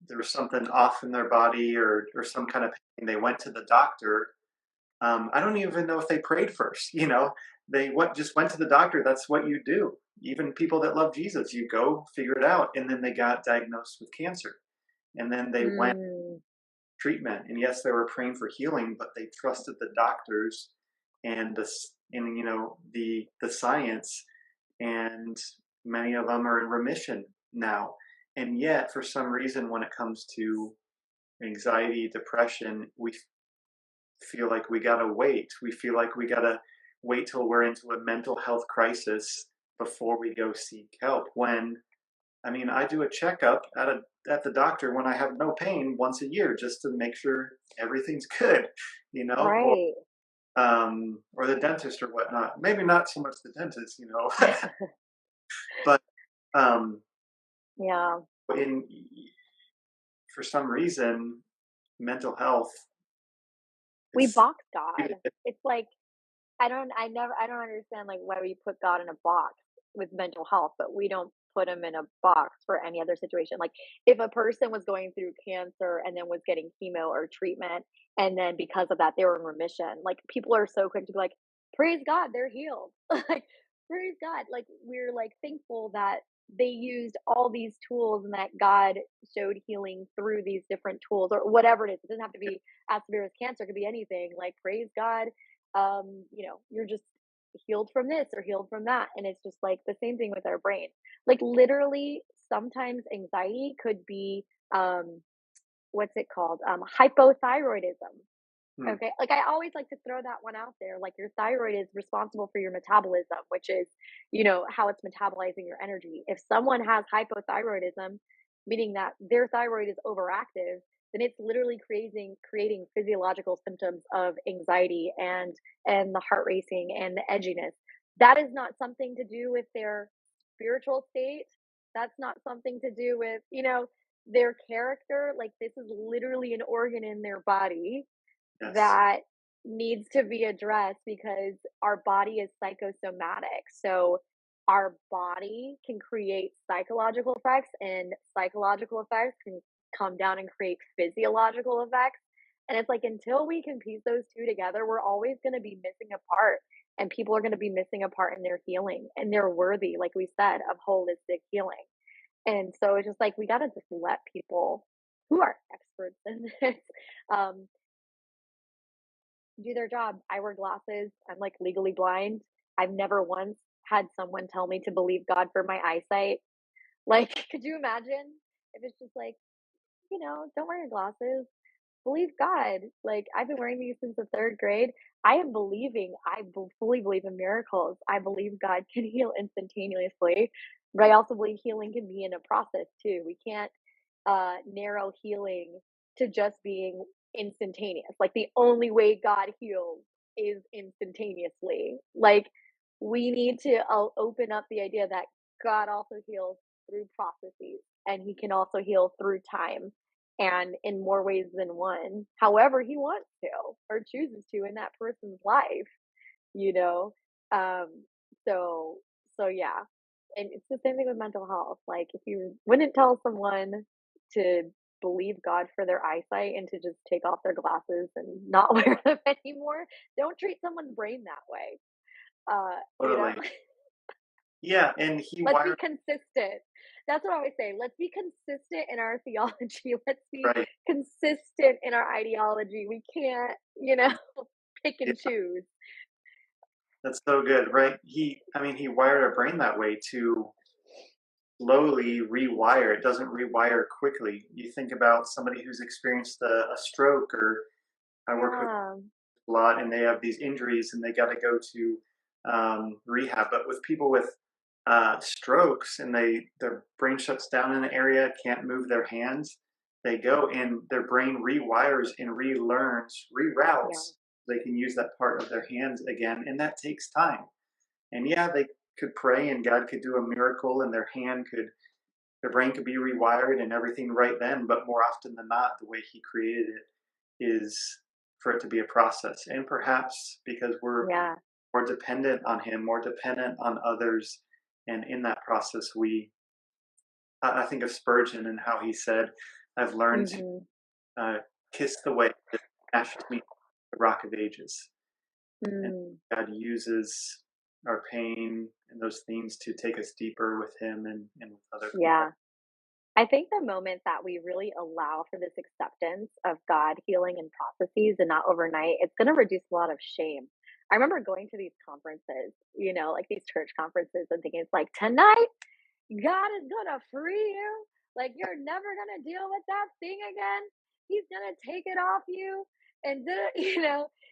there was something off in their body or some kind of pain. They went to the doctor. I don't even know if they prayed first, They just went to the doctor. That's what you do. Even people that love Jesus, you go figure it out. And then they got diagnosed with cancer. And then they went Mm, treatment. And yes, they were praying for healing, but they trusted the doctors and the science. And many of them are in remission now. And yet, for some reason, when it comes to anxiety, depression, we feel like we gotta wait. We feel like we gotta wait till we're into a mental health crisis before we go seek help. When I mean, I do a checkup at the doctor when I have no pain once a year just to make sure everything's good, you know, or right. or the dentist or whatnot. Maybe not so much the dentist, but um, Yeah. in for some reason, mental health We it's box God. It's like, I don't understand like why we put God in a box with mental health, but we don't put him in a box for any other situation. Like if a person was going through cancer and then was getting chemo or treatment, and then because of that they were in remission, like people are so quick to be like, praise God, they're healed. Like praise God. Like we're like thankful that they used all these tools and that God showed healing through these different tools or whatever it is. It doesn't have to be as severe as cancer, it could be anything. Like praise God, you're just healed from this or healed from that. And it's just like the same thing with our brain. Like literally, sometimes anxiety could be what's it called? Hypothyroidism. Hmm, Okay. Like I always like to throw that one out there. Like your thyroid is responsible for your metabolism, which is, how it's metabolizing your energy. If someone has hypothyroidism, meaning that their thyroid is overactive, then it's literally creating physiological symptoms of anxiety and the heart racing and the edginess. That is not something to do with their spiritual state. That's not something to do with, their character. Like this is literally an organ in their body yes. that needs to be addressed because our body is psychosomatic. So our body can create psychological effects, and psychological effects can come down and create physiological effects. And it's like until we can piece those two together, we're always going to be missing a part. And people are going to be missing a part in their healing. And they're worthy, like we said, of holistic healing. And so it's just like we got to just let people who are experts in this um, do their job. I wear glasses. I'm like legally blind. I've never once had someone tell me to believe God for my eyesight. Like, could you imagine if it's just like, don't wear your glasses. Believe God. Like, I've been wearing these since the third grade. I am believing. Fully believe in miracles. I believe God can heal instantaneously, but I also believe healing can be in a process too. We can't narrow healing to just being instantaneous. Like, the only way God heals is instantaneously. Like, we need to open up the idea that God also heals through processes and he can also heal through time and in more ways than one, however he wants to or chooses to in that person's life, you know? Um, so so yeah. And it's the same thing with mental health. Like if you wouldn't tell someone to believe God for their eyesight and to just take off their glasses and not wear them anymore, don't treat someone's brain that way. Uh, you know, Totally. Yeah, and he let's be wired consistent. That's what I always say. Let's be consistent in our theology. Let's be right. consistent in our ideology. We can't, pick Yeah, and choose. that's so good, right? I mean, he wired our brain that way to slowly rewire. It doesn't rewire quickly. You think about somebody who's experienced a stroke, or I work with Yeah. a lot, and they have these injuries and they got to go to rehab. But with people with strokes and their brain shuts down in an area, can't move their hands, they go and their brain rewires and relearns, Yeah. reroutes. They can use that part of their hands again, and that takes time. And yeah, they could pray and God could do a miracle and their brain could be rewired and everything right then, but more often than not, the way he created it is for it to be a process. And perhaps because we're Yeah. more dependent on him, more dependent on others, and in that process, I think of Spurgeon and how he said, "I've learned to Mhm. kiss the wave that smashes me, the rock of ages." And Mm. God uses our pain and those things to take us deeper with him and with other people. Yeah. I think the moment that we really allow for this acceptance of God healing in processes and not overnight, it's going to reduce a lot of shame. I remember going to these conferences, like these church conferences, and thinking it's like, tonight, God is going to free you. Like, you're never going to deal with that thing again. He's going to take it off you. And,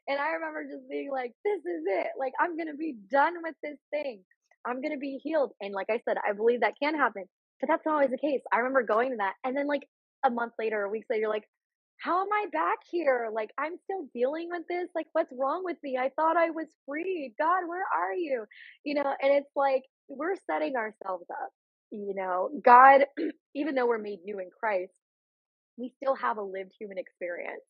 and I remember just being like, this is it. Like, I'm going to be done with this thing. I'm going to be healed. And like I said, I believe that can happen, but that's not always the case. I remember going to that. And then, like, a month later, a week later, you're like, how am I back here? Like, I'm still dealing with this. Like, what's wrong with me? I thought I was freed. God, where are you? And it's like we're setting ourselves up. God, even though we're made new in Christ, we still have a lived human experience.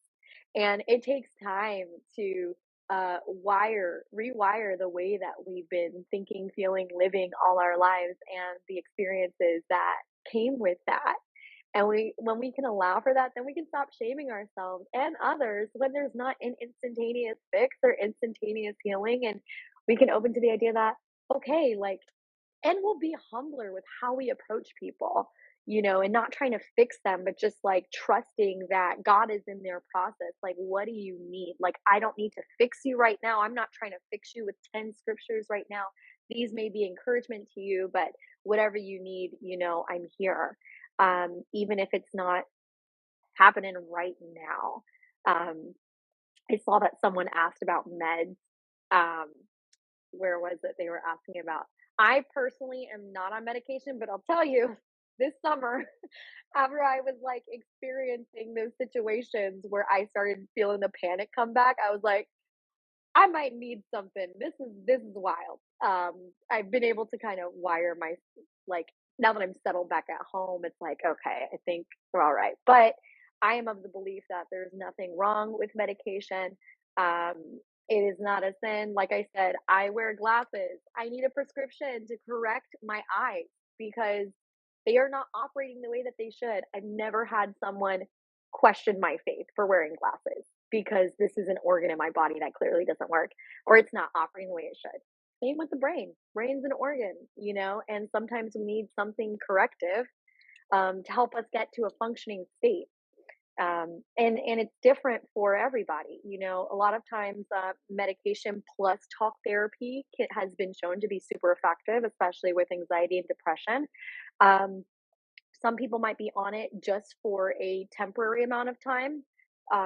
And it takes time to rewire the way that we've been thinking, feeling, living all our lives and the experiences that came with that. And when we can allow for that, then we can stop shaming ourselves and others when there's not an instantaneous fix or instantaneous healing. And we can open to the idea that, okay, like, and we'll be humbler with how we approach people, and not trying to fix them, but just like trusting that God is in their process. Like, what do you need? Like, I don't need to fix you right now. I'm not trying to fix you with 10 scriptures right now. These may be encouragement to you, but whatever you need, I'm here. Even if it's not happening right now. Um, I saw that someone asked about meds. Um, where was it they were asking about? I personally am not on medication, but I'll tell you, this summer, after I was like experiencing those situations where I started feeling the panic come back, I was like, I might need something. This is wild. I've been able to kind of wire my like now that I'm settled back at home, it's like, okay, I think we're all right. But I am of the belief that there's nothing wrong with medication. It is not a sin. Like I said, I wear glasses. I need a prescription to correct my eyes because they are not operating the way that they should. I've never had someone question my faith for wearing glasses. because this is an organ in my body that clearly doesn't work or it's not operating the way it should. Same with the brain. Brain's an organ, and sometimes we need something corrective to help us get to a functioning state. And it's different for everybody. A lot of times medication plus talk therapy has been shown to be super effective, especially with anxiety and depression. Um, some people might be on it just for a temporary amount of time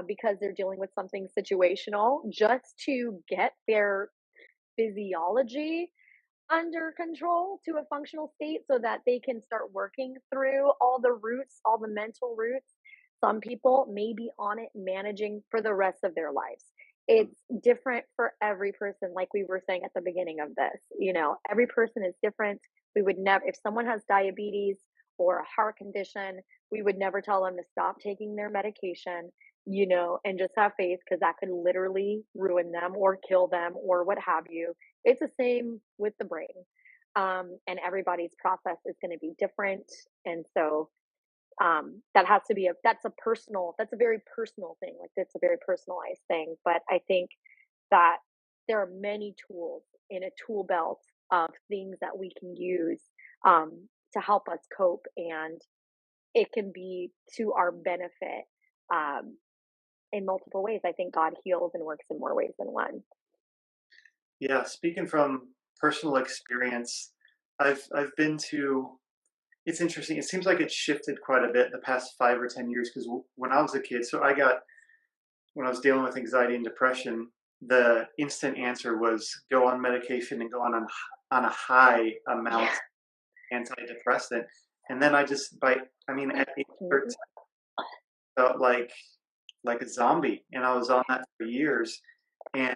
because they're dealing with something situational, just to get their physiology under control to a functional state so that they can start working through all the roots, all the mental roots. Some people may be on it managing for the rest of their lives. It's different for every person, like we were saying at the beginning of this. Every person is different. We would never, if someone has diabetes or a heart condition, we would never tell them to stop taking their medication, and just have faith because that could literally ruin them or kill them or what have you. It's the same with the brain. And everybody's process is going to be different. And so that has to be that's a very personal thing. Like that's a very personalized thing. But I think that there are many tools in a tool belt of things that we can use to help us cope. And it can be to our benefit in multiple ways. I think God heals and works in more ways than one. Yeah, speaking from personal experience, I've been to. It's interesting. It seems like it's shifted quite a bit the past 5 or 10 years. Because when I was a kid, when I was dealing with anxiety and depression, the instant answer was go on medication and go on a high amount antidepressant. And then at age 13, felt like a zombie, and I was on that for years. And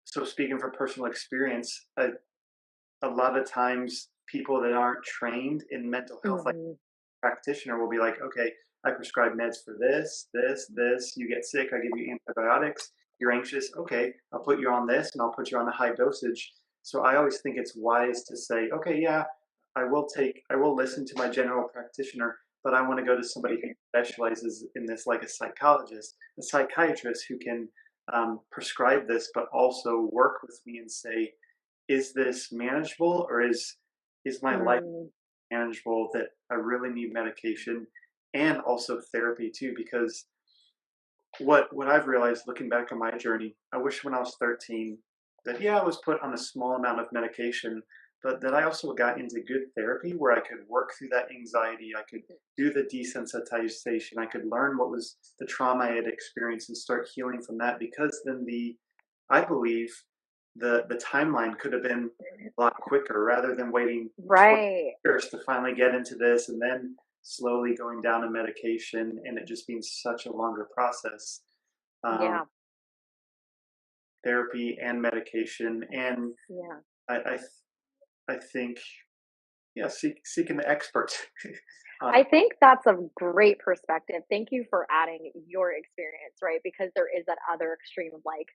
so, speaking from personal experience, a lot of times people that aren't trained in mental health, like Mhm. practitioner, will be like, okay, I prescribe meds for this, this, this. You get sick, I give you antibiotics. You're anxious, okay, I'll put you on this, and I'll put you on a high dosage. So I always think it's wise to say, okay, yeah, I will listen to my general practitioner, but I want to go to somebody who specializes in this, like a psychologist, a psychiatrist who can prescribe this, but also work with me and say, is this manageable, or is my life Mm. manageable, that I really need medication and also therapy too? Because what I've realized looking back on my journey, I wish when I was 13 that, yeah, I was put on a small amount of medication, but that I also got into good therapy where I could work through that anxiety. I could do the desensitization. I could learn what was the trauma I had experienced and start healing from that. Because then I believe the timeline could have been a lot quicker rather than waiting 20 Right. years to finally get into this, and then slowly going down a medication, and it just being such a longer process. Um, Yeah. Therapy and medication, and Yeah. I I, th- I think, yeah, seeking the expert. I um, think that's a great perspective. Thank you for adding your experience, right? Because there is that other extreme of like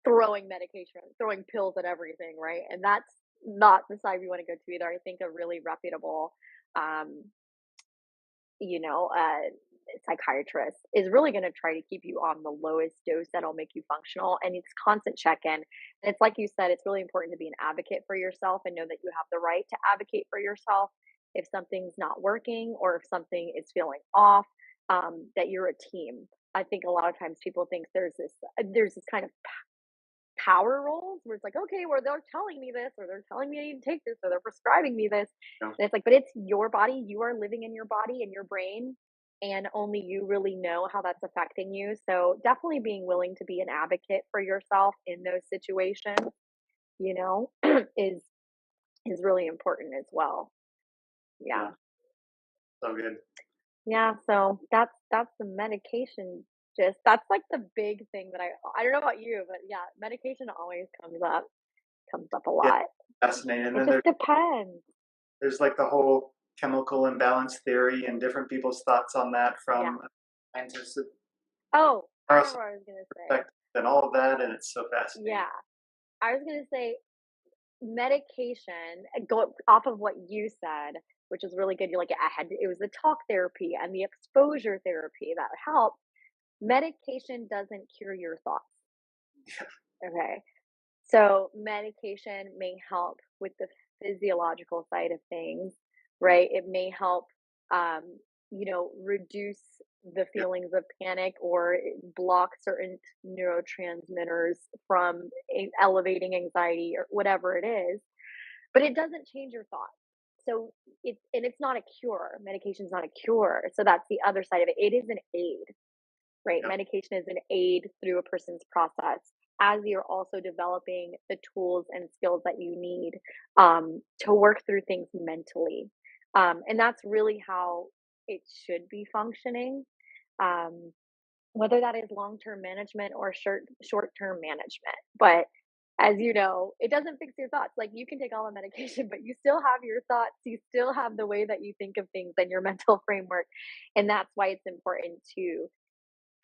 throwing medication, throwing pills at everything, right? And that's not the side we want to go to either. I think a really reputable um, you know, psychiatrist is really going to try to keep you on the lowest dose that'll make you functional. And it's constant check in. And it's like you said, it's really important to be an advocate for yourself and know that you have the right to advocate for yourself if something's not working or if something is feeling off. That you're a team. I think a lot of times people think there's this kind of power roles where it's like, okay, well, they're telling me this, or they're telling me I need to take this, or they're prescribing me this. you know, And it's like, but it's your body. You are living in your body and your brain, and only you really know how that's affecting you. So definitely being willing to be an advocate for yourself in those situations, you know, is is really important as well. Yeah. yeah, so good. Yeah, so that's the medication. Just that's like the big thing that I don't know about you, but yeah, medication always comes up a Yeah, lot. fascinating. And It then just depends. there's like the whole chemical imbalance theory and different people's thoughts on that Yeah. from scientists' Oh, I neuroscience remember what I was gonna say. perspective and all of that, and it's so fascinating. Yeah, I was gonna say medication. Go off of what you said, which is really good. You're like, it was the talk therapy and the exposure therapy that helped. medication doesn't cure your thoughts. Yeah. Okay. So medication may help with the physiological side of things, right? It may help, reduce the Yeah. feelings of panic or block certain neurotransmitters from elevating anxiety or whatever it is, but it doesn't change your thoughts. So it's not a cure. Medication's not a cure. So that's the other side of it. It is an aid, right? Yeah. Medication is an aid through a person's process as you're also developing the tools and skills that you need to work through things mentally. And that's really how it should be functioning, um, whether that is long term management or short term management. But as you know, it doesn't fix your thoughts. Like you can take all the medication, but you still have your thoughts. You still have the way that you think of things and your mental framework. And that's why it's important to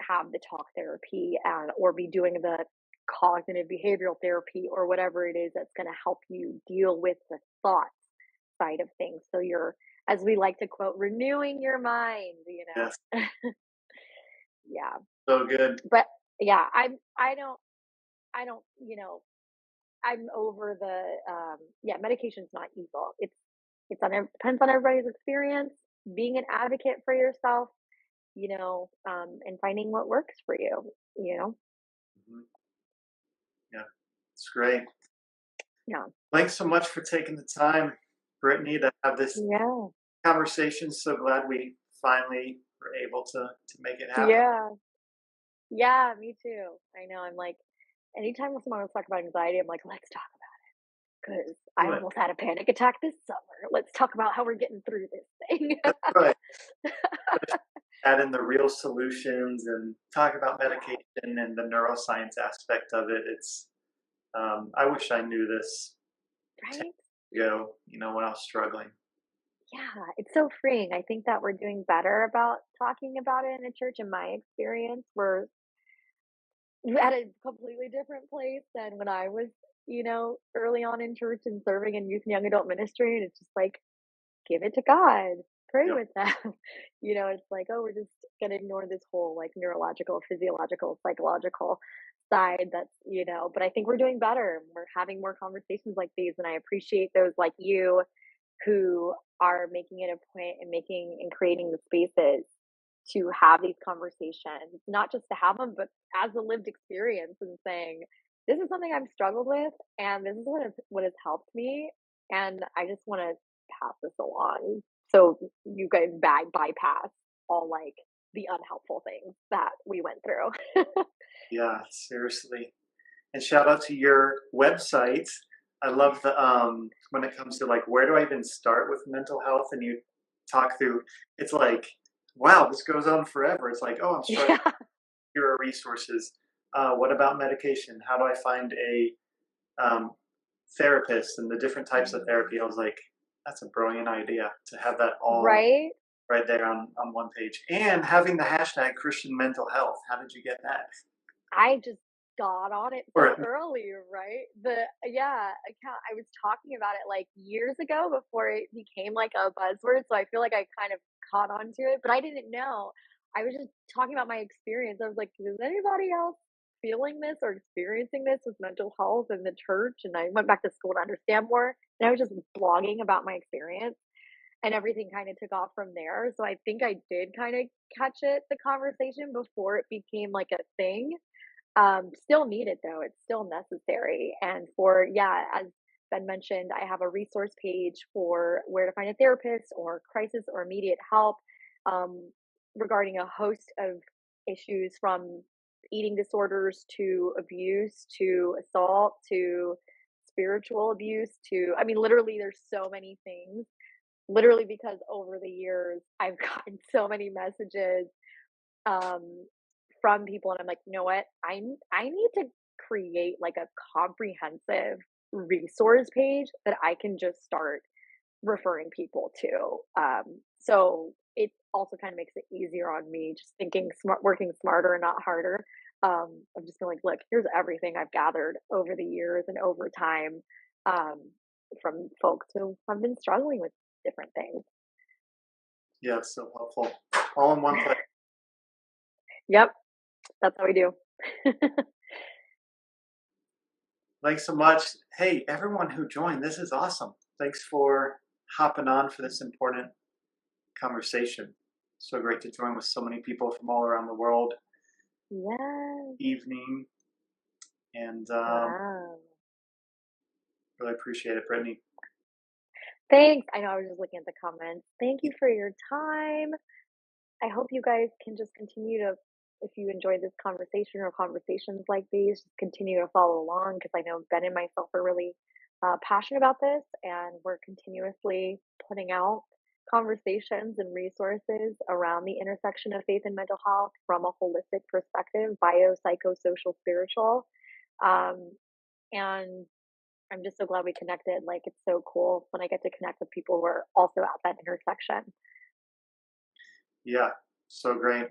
have the talk therapy and or be doing the cognitive behavioral therapy or whatever it is that's going to help you deal with the thought side of things. So you're, as we like to quote, renewing your mind, Yes. Yeah. So good. But yeah, I don't, I'm over the, medication's not evil. Depends on everybody's experience, being an advocate for yourself, and finding what works for you. Mhm. Yeah, it's great. Yeah. Thanks so much for taking the time, Brittany, to have this Yeah. conversation. So glad we finally were able to make it happen. Yeah. Yeah, me too. I know. I'm like, anytime someone wants to talk about anxiety, I'm like, let's talk about it. Because I Do it. almost had a panic attack this summer. Let's talk about how we're getting through this thing. That's right. Add in the real solutions and talk about medication and the neuroscience aspect of it. It's I wish I knew this Right? ago, when I was struggling. Yeah, it's so freeing. I think that we're doing better about talking about it in a church. In my experience, we're at a completely different place than when I was, early on in church and serving in youth and young adult ministry. And it's just like, give it to God, pray Yep. with them. It's like, oh, we're just going to ignore this whole like neurological, physiological, psychological side but I think we're doing better. We're having more conversations like these. And I appreciate those like you who are making it a point and making and creating the spaces to have these conversations, not just to have them, but as a lived experience and saying, this is something I've struggled with and this is what has helped me. And I just want to pass this along. So you guys bypass all like the unhelpful things that we went through. Yeah, seriously. And shout out to your website. I love the when it comes to like where do I even start with mental health and you talk through it's like wow, this goes on forever. It's like, oh, I'm struggling. Yeah. Here are resources. What about medication? How do I find a therapist and the different types of Mhm. therapy? I was like, that's a brilliant idea to have that all Right? right there on one page. And having the hashtag Christian mental health. How did you get that? I just got on it Or so early, right? The yeah, account I was talking about it like years ago before it became like a buzzword, so I feel like I kind of caught on to it, but I didn't know. I was just talking about my experience. I was like, "Is anybody else feeling this or experiencing this with mental health in the church?" And I went back to school to understand more, and I was just blogging about my experience, and everything kind of took off from there. So I think I did kind of catch the conversation before it became like a thing. Still needed though, it's still necessary. And for, yeah, as Ben mentioned, I have a resource page for where to find a therapist or crisis or immediate help um, regarding a host of issues from eating disorders to abuse to assault to spiritual abuse to, I mean, literally, there's so many things. Literally, because over the years, I've gotten so many messages um, from people, and I'm like, you know what? I need to create like a comprehensive resource page that I can just start referring people to. So it also kind of makes it easier on me, just thinking smart, working smarter and not harder. I'm just being like, look, here's everything I've gathered over the years and over time um, from folks who have been struggling with different things. yeah, it's so helpful. All in one place. Yep. That's how we do. Thanks so much. Hey, everyone who joined, this is awesome. Thanks for hopping on for this important conversation. So great to join with so many people from all around the world. Yes. Evening. And Wow. really appreciate it, Brittney. Thanks. I know I was just looking at the comments. Thank you for your time. I hope you guys can just continue to, if you enjoy this conversation or conversations like these, just continue to follow along because I know Ben and myself are really passionate about this, and we're continuously putting out conversations and resources around the intersection of faith and mental health from a holistic perspective, bio, psychosocial, spiritual. Um, and I'm just so glad we connected. Like, it's so cool when I get to connect with people who are also at that intersection. Yeah, so great.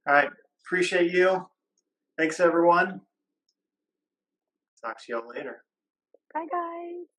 All right. Appreciate you. Thanks, everyone. Talk to you all later. Bye, guys.